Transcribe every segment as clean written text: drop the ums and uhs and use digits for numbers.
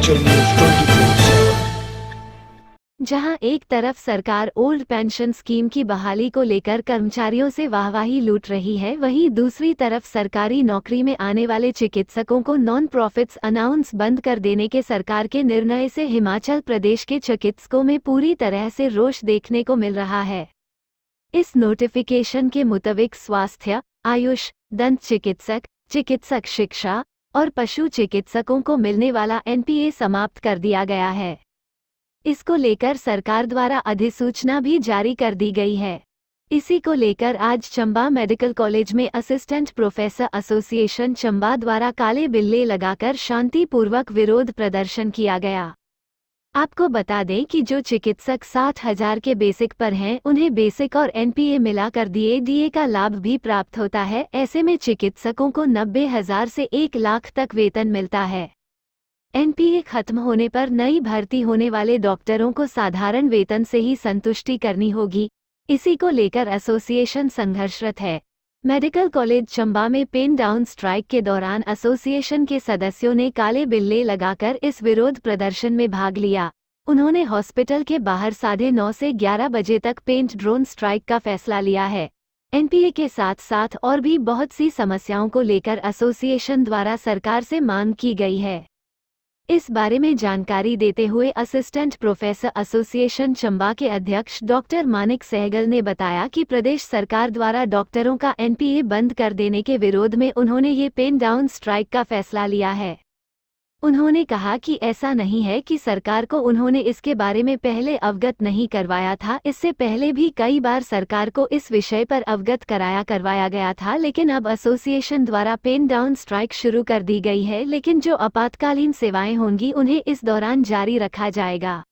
Himachal news 24/7। जहां एक तरफ सरकार ओल्ड पेंशन स्कीम की बहाली को लेकर कर्मचारियों से वाहवाही लूट रही है, वहीं दूसरी तरफ सरकारी नौकरी में आने वाले चिकित्सकों को नॉन प्रॉफिट्स अनाउंस बंद कर देने के सरकार के निर्णय से हिमाचल प्रदेश के चिकित्सकों में पूरी तरह से रोष देखने को मिल रहा है। इस नोटिफिकेशन के मुताबिक स्वास्थ्य, आयुष, दंत चिकित्सक, चिकित्सक शिक्षा और पशु चिकित्सकों को मिलने वाला एनपीए समाप्त कर दिया गया है। इसको लेकर सरकार द्वारा अधिसूचना भी जारी कर दी गई है। इसी को लेकर आज चंबा मेडिकल कॉलेज में असिस्टेंट प्रोफेसर एसोसिएशन चंबा द्वारा काले बिल्ले लगाकर शांतिपूर्वक विरोध प्रदर्शन किया गया। आपको बता दें कि जो चिकित्सक 60,000 के बेसिक पर हैं, उन्हें बेसिक और एनपीए मिलाकर डीए का लाभ भी प्राप्त होता है। ऐसे में चिकित्सकों को 90,000 से 1 लाख तक वेतन मिलता है। एनपीए खत्म होने पर नई भर्ती होने वाले डॉक्टरों को साधारण वेतन से ही संतुष्टि करनी होगी। इसी को लेकर एसोसिएशन संघर्षरत है। मेडिकल कॉलेज चंबा में पेन डाउन स्ट्राइक के दौरान एसोसिएशन के सदस्यों ने काले बिल्ले लगाकर इस विरोध प्रदर्शन में भाग लिया। उन्होंने हॉस्पिटल के बाहर 9:30 से 11 बजे तक पेंट ड्रोन स्ट्राइक का फैसला लिया है। एनपीए के साथ साथ और भी बहुत सी समस्याओं को लेकर एसोसिएशन द्वारा सरकार से मांग की गई है। इस बारे में जानकारी देते हुए असिस्टेंट प्रोफेसर एसोसिएशन चंबा के अध्यक्ष डॉक्टर मानिक सहगल ने बताया कि प्रदेश सरकार द्वारा डॉक्टरों का एनपीए बंद कर देने के विरोध में उन्होंने ये पेन डाउन स्ट्राइक का फैसला लिया है। उन्होंने कहा कि ऐसा नहीं है कि सरकार को उन्होंने इसके बारे में पहले अवगत नहीं करवाया था। इससे पहले भी कई बार सरकार को इस विषय पर अवगत करवाया गया था, लेकिन अब एसोसिएशन द्वारा पेन डाउन स्ट्राइक शुरू कर दी गई है। लेकिन जो आपातकालीन सेवाएं होंगी उन्हें इस दौरान जारी रखा जाएगा।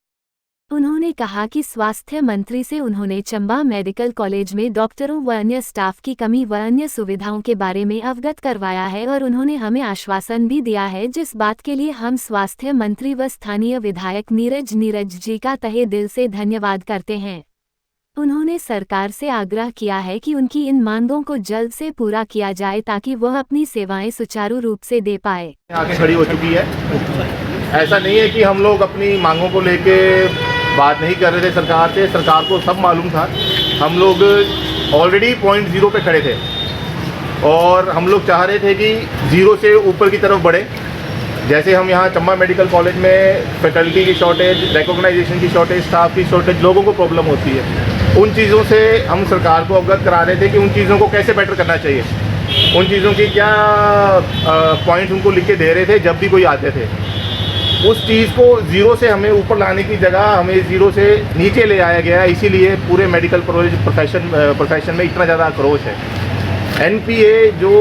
उन्होंने कहा कि स्वास्थ्य मंत्री से उन्होंने चंबा मेडिकल कॉलेज में डॉक्टरों व अन्य स्टाफ की कमी व अन्य सुविधाओं के बारे में अवगत करवाया है और उन्होंने हमें आश्वासन भी दिया है, जिस बात के लिए हम स्वास्थ्य मंत्री व स्थानीय विधायक नीरज जी का तहे दिल से धन्यवाद करते हैं। उन्होंने सरकार से आग्रह किया है कि उनकी इन मांगों को जल्द से पूरा किया जाए ताकि वह अपनी सेवाएं सुचारू रूप से दे पाए। आगे खड़ी हो चुकी है। ऐसा नहीं है कि हम लोग अपनी मांगों को लेके बात नहीं कर रहे थे सरकार से। सरकार को सब मालूम था। हम लोग ऑलरेडी पॉइंट 0 पे खड़े थे और हम लोग चाह रहे थे कि 0 से ऊपर की तरफ बढ़े। जैसे हम यहाँ चंबा मेडिकल कॉलेज में फैकल्टी की शॉर्टेज, रिकॉग्नाइजेशन की शॉर्टेज, स्टाफ की शॉर्टेज, लोगों को प्रॉब्लम होती है। उन चीज़ों से हम सरकार को अवगत करा रहे थे कि उन चीज़ों को कैसे बेटर करना चाहिए, उन चीज़ों की क्या पॉइंट्स उनको लिख के दे रहे थे जब भी कोई आते थे। उस चीज़ को 0 से हमें ऊपर लाने की जगह हमें 0 से नीचे ले आया गया। इसीलिए पूरे मेडिकल प्रोफेशन में इतना ज़्यादा आक्रोश है। एनपीए जो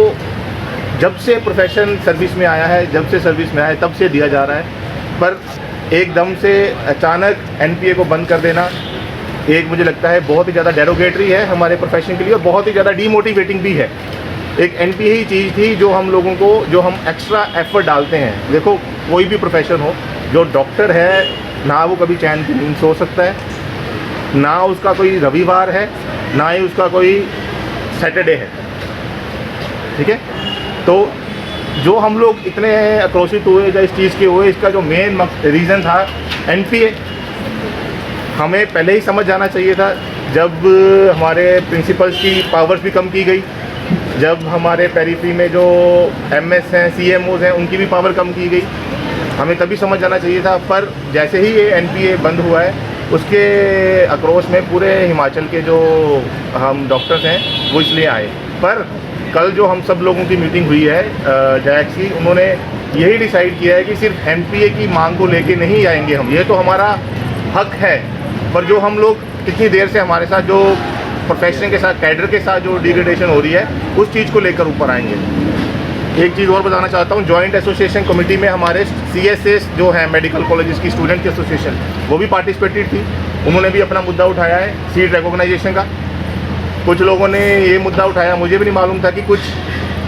जब से प्रोफेशन सर्विस में आया है, तब से दिया जा रहा है, पर एकदम से अचानक एनपीए को बंद कर देना एक मुझे लगता है बहुत ही ज़्यादा डेरोगेटरी है हमारे प्रोफेशन के लिए और बहुत ही ज़्यादा डीमोटिवेटिंग भी है। एक एनपीए ही चीज़ थी जो हम लोगों को, जो हम एक्स्ट्रा एफर्ट डालते हैं। देखो, कोई भी प्रोफेशन हो, जो डॉक्टर है ना वो कभी चैन की नींद सो सकता है, ना उसका कोई रविवार है, ना ही उसका कोई सैटरडे है। ठीक है, तो जो हम लोग इतने आक्रोशित हुए या इस चीज़ के हुए, इसका जो मेन रीज़न था एनपीए। हमें पहले ही समझ जाना चाहिए था जब हमारे प्रिंसिपल्स की पावर्स भी कम की गई, जब हमारे पेरिफेरी में जो एमएस हैं, सीएमओज हैं, उनकी भी पावर कम की गई। हमें तभी समझ जाना चाहिए था। पर जैसे ही ये एनपीए बंद हुआ है, उसके आक्रोश में पूरे हिमाचल के जो हम डॉक्टर्स हैं वो इसलिए आए। पर कल जो हम सब लोगों की मीटिंग हुई है जैक्स की, उन्होंने यही डिसाइड किया है कि सिर्फ एनपीए की मांग को लेके नहीं आएंगे हम। ये तो हमारा हक है, पर जो हम लोग कितनी देर से हमारे साथ जो प्रोफेशन के साथ, कैडर के साथ जो डिग्रेडेशन हो रही है, उस चीज़ को लेकर ऊपर आएंगे। एक चीज़ और बताना चाहता हूँ, जॉइंट एसोसिएशन कमेटी में हमारे सीएसएस जो है मेडिकल कॉलेजेस की स्टूडेंट की एसोसिएशन, वो भी पार्टिसिपेटेड थी। उन्होंने भी अपना मुद्दा उठाया है सीट रिकॉग्नाइजेशन का। कुछ लोगों ने ये मुद्दा उठाया, मुझे भी नहीं मालूम था कि कुछ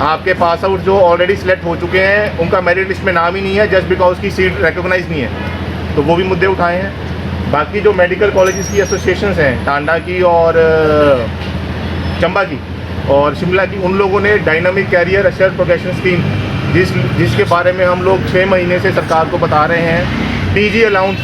आपके पास आउट जो ऑलरेडी सिलेक्ट हो चुके हैं, उनका मेरिट लिस्ट में नाम ही नहीं है जस्ट बिकॉज की सीट रिकॉग्नाइज नहीं है। तो वो भी मुद्दे उठाए हैं। बाकी जो मेडिकल कॉलेजेस की एसोसिएशंस हैं, टांडा की और चंबा की और शिमला की, उन लोगों ने dynamic career assured progression scheme जिसके बारे में हम लोग 6 महीने से सरकार को बता रहे हैं। पीजी अलाउंस,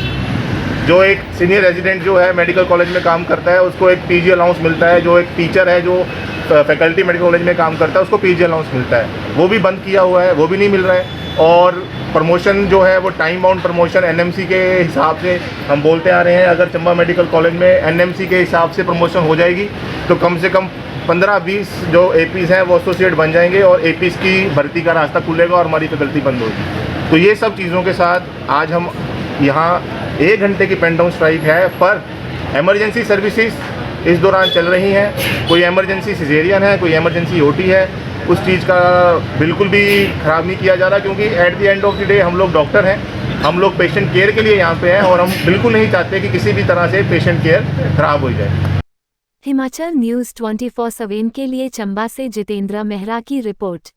जो एक सीनियर रेजिडेंट जो है मेडिकल कॉलेज में काम करता है उसको एक पीजी अलाउंस मिलता है, जो एक टीचर है जो फैकल्टी मेडिकल कॉलेज में काम करता है उसको पीजी अलाउंस मिलता है, वो भी बंद किया हुआ है, वो भी नहीं मिल रहा है। और प्रमोशन जो है वो टाइम बाउंड प्रमोशन एनएमसी के हिसाब से हम बोलते आ रहे हैं, अगर चंबा मेडिकल कॉलेज में एनएमसी के हिसाब से प्रमोशन हो जाएगी तो कम से कम 15-20 जो एपीज़ हैं वो एसोसिएट बन जाएंगे और एपीज़ की भर्ती का रास्ता खुलेगा और हमारी फैकल्टी बंद होगी। तो ये सब चीज़ों के साथ आज हम यहाँ 1 घंटे की पेन डाउन स्ट्राइक है, पर एमरजेंसी सर्विसेज इस दौरान चल रही हैं। कोई एमरजेंसी सिजेरियन है, कोई एमरजेंसी ओटी है, उस चीज़ का बिल्कुल भी ख़राब नहीं किया जा रहा, क्योंकि at the end of the day हम लोग डॉक्टर हैं, हम लोग पेशेंट केयर के लिए यहाँ पे हैं और हम बिल्कुल नहीं चाहते कि किसी भी तरह से पेशेंट केयर ख़राब हो जाए। हिमाचल न्यूज़ 24/7 के लिए चंबा से जितेंद्र मेहरा की रिपोर्ट।